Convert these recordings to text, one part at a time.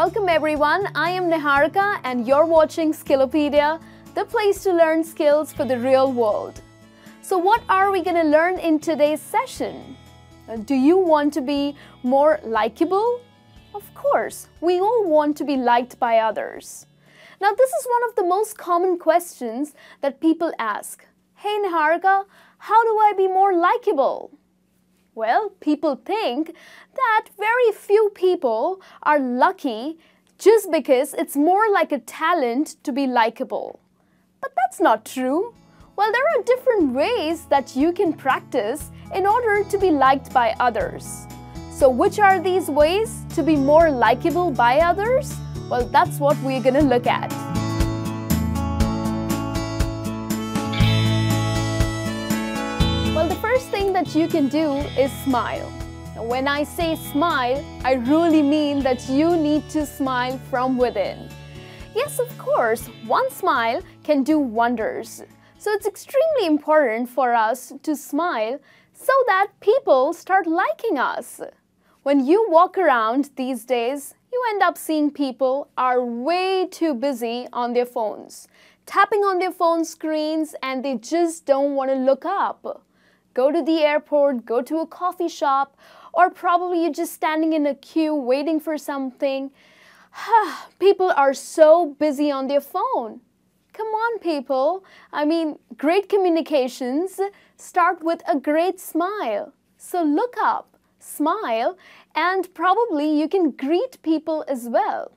Welcome everyone, I am Niharika and you're watching Skillopedia, the place to learn skills for the real world. So what are we going to learn in today's session? Do you want to be more likable? Of course, we all want to be liked by others. Now this is one of the most common questions that people ask. Hey Niharika, how do I be more likable? Well, people think that very few people are lucky just because it's more like a talent to be likable. But that's not true. Well, there are different ways that you can practice in order to be liked by others. So which are these ways to be more likable by others? Well, that's what we're going to look at. Well, the first thing that you can do is smile. Now, when I say smile, I really mean that you need to smile from within. Yes, of course, one smile can do wonders. So it's extremely important for us to smile so that people start liking us. When you walk around these days, you end up seeing people are way too busy on their phones, tapping on their phone screens, and they just don't want to look up. Go to the airport, go to a coffee shop, or probably you're just standing in a queue waiting for something. People are so busy on their phone. Come on, people. I mean, great communications start with a great smile. So look up, smile, and probably you can greet people as well.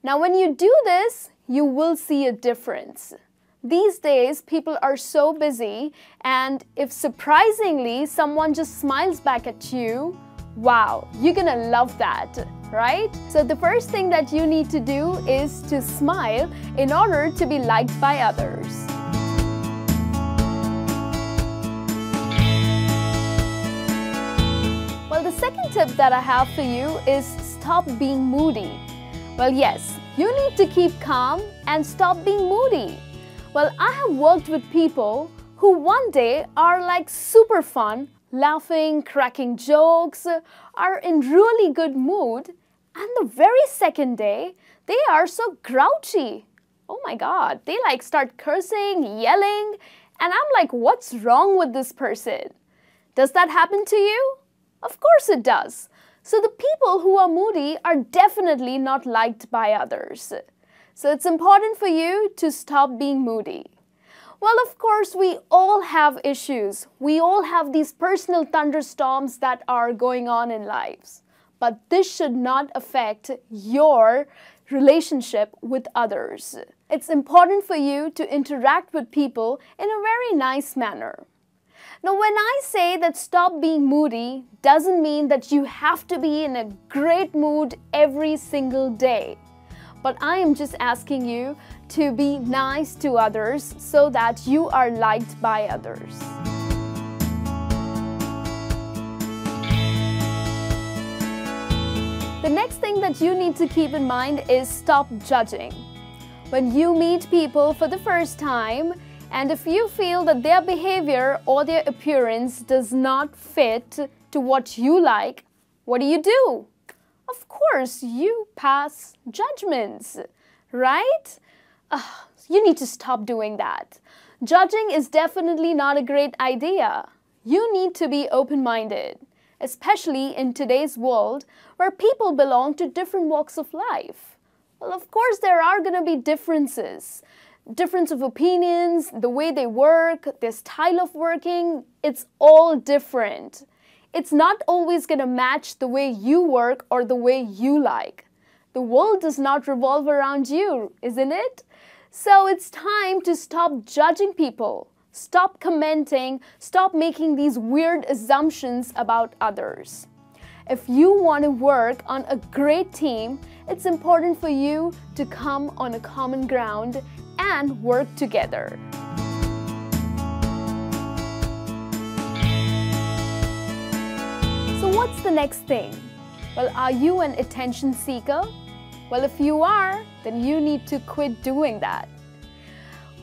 Now, when you do this, you will see a difference. These days, people are so busy, and if surprisingly someone just smiles back at you, wow, you're gonna love that, right? So the first thing that you need to do is to smile in order to be liked by others. Well, the second tip that I have for you is stop being moody. Well, yes, you need to keep calm and stop being moody. Well, I have worked with people who one day are like super fun, laughing, cracking jokes, are in really good mood, and the very second day, they are so grouchy. Oh my God, they like start cursing, yelling, and I'm like, what's wrong with this person? Does that happen to you? Of course it does. So the people who are moody are definitely not liked by others. So it's important for you to stop being moody. Well, of course, we all have issues. We all have these personal thunderstorms that are going on in lives. But this should not affect your relationship with others. It's important for you to interact with people in a very nice manner. Now, when I say that stop being moody, doesn't mean that you have to be in a great mood every single day. But I am just asking you to be nice to others so that you are liked by others. The next thing that you need to keep in mind is stop judging. When you meet people for the first time, and if you feel that their behavior or their appearance does not fit to what you like, what do? Of course, you pass judgments, right? You need to stop doing that. Judging is definitely not a great idea. You need to be open-minded, especially in today's world where people belong to different walks of life. Well, of course, there are going to be differences. Difference of opinions, the way they work, their style of working, it's all different. It's not always going to match the way you work or the way you like. The world does not revolve around you, isn't it? So it's time to stop judging people, stop commenting, stop making these weird assumptions about others. If you want to work on a great team, it's important for you to come on a common ground and work together. So what's the next thing? Well, are you an attention seeker? Well, if you are, then you need to quit doing that.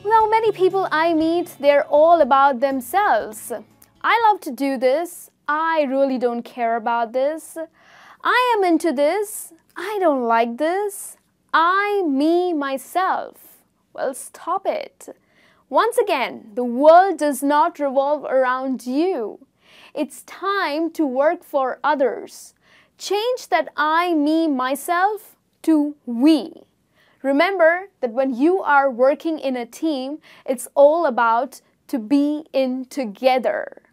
Now, many people I meet, they're all about themselves. I love to do this. I really don't care about this. I am into this. I don't like this. I, me, myself. Well, stop it. Once again, the world does not revolve around you. It's time to work for others. Change that I, me, myself to we. Remember that when you are working in a team, it's all about to be in together.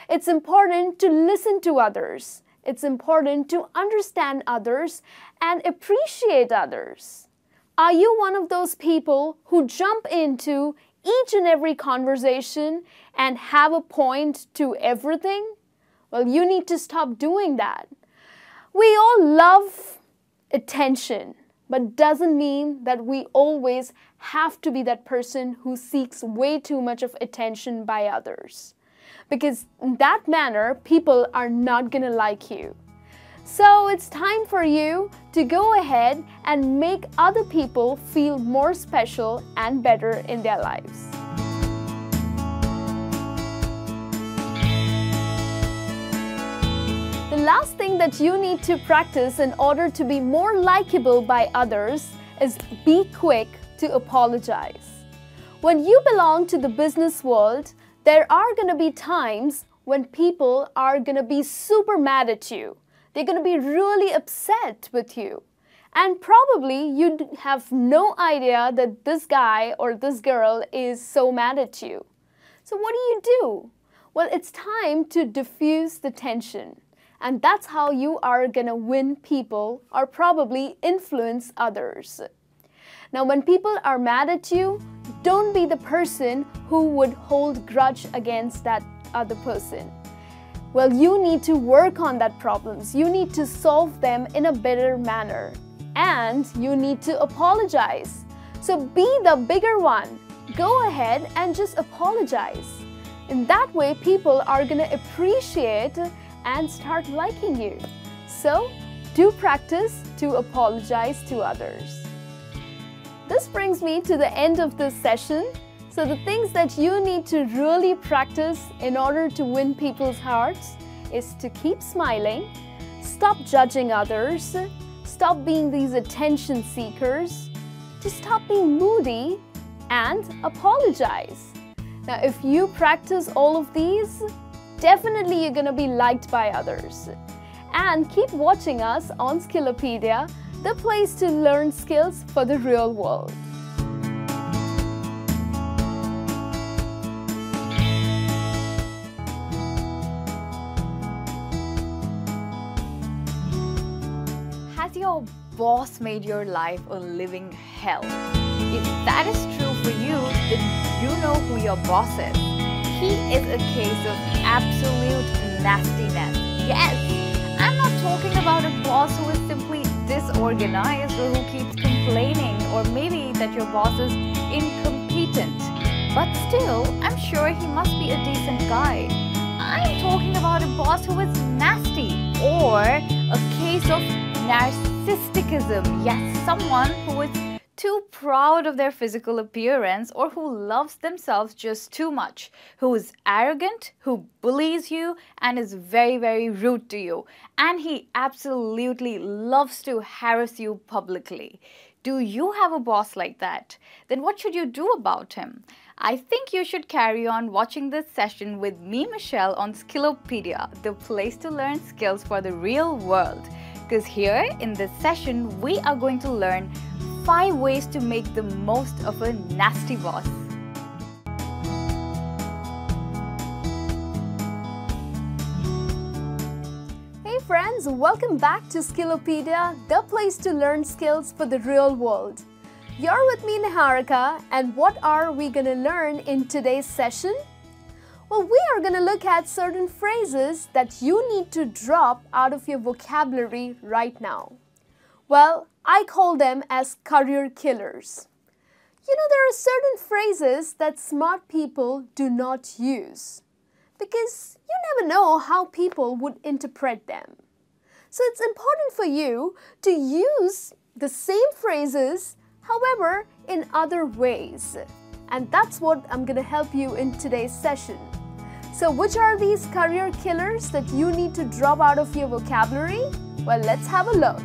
It's important to listen to others. It's important to understand others and appreciate others. Are you one of those people who jump into each and every conversation and have a point to everything? Well, you need to stop doing that. We all love attention, but doesn't mean that we always have to be that person who seeks way too much of attention by others. Because in that manner, people are not gonna like you. So it's time for you to go ahead and make other people feel more special and better in their lives. The last thing that you need to practice in order to be more likable by others is be quick to apologize. When you belong to the business world, there are going to be times when people are going to be super mad at you. They're going to be really upset with you. And probably you have no idea that this guy or this girl is so mad at you. So what do? Well, it's time to diffuse the tension. And that's how you are going to win people or probably influence others. Now, when people are mad at you, don't be the person who would hold grudge against that other person. Well, you need to work on that problems. You need to solve them in a better manner. And you need to apologize. So be the bigger one. Go ahead and just apologize. In that way, people are going to appreciate and start liking you. So, do practice to apologize to others. This brings me to the end of this session. So the things that you need to really practice in order to win people's hearts is to keep smiling, stop judging others, stop being these attention seekers, to stop being moody, and apologize. Now, if you practice all of these, definitely you're going to be liked by others. And keep watching us on Skillopedia, the place to learn skills for the real world. Has your boss made your life a living hell? If that is true for you, then you know who your boss is. He is a case of absolute nastiness. Yes, I'm not talking about a boss who is simply disorganized or who keeps complaining, or maybe that your boss is incompetent. But still, I'm sure he must be a decent guy. I'm talking about a boss who is nasty, or a case of narcissism. Yes, someone who is too proud of their physical appearance or who loves themselves just too much, who is arrogant, who bullies you and is very, very rude to you. And he absolutely loves to harass you publicly. Do you have a boss like that? Then what should you do about him? I think you should carry on watching this session with me, Michelle, on Skillopedia, the place to learn skills for the real world. Because here in this session, we are going to learn 5 ways to make the most of a nasty boss. Hey friends, welcome back to Skillopedia, the place to learn skills for the real world. You're with me, Niharika, and what are we going to learn in today's session? Well, we are going to look at certain phrases that you need to drop out of your vocabulary right now. Well, I call them as career killers. You know, there are certain phrases that smart people do not use because you never know how people would interpret them. So it's important for you to use the same phrases, however, in other ways. And that's what I'm going to help you in today's session. So which are these career killers that you need to drop out of your vocabulary? Well, let's have a look.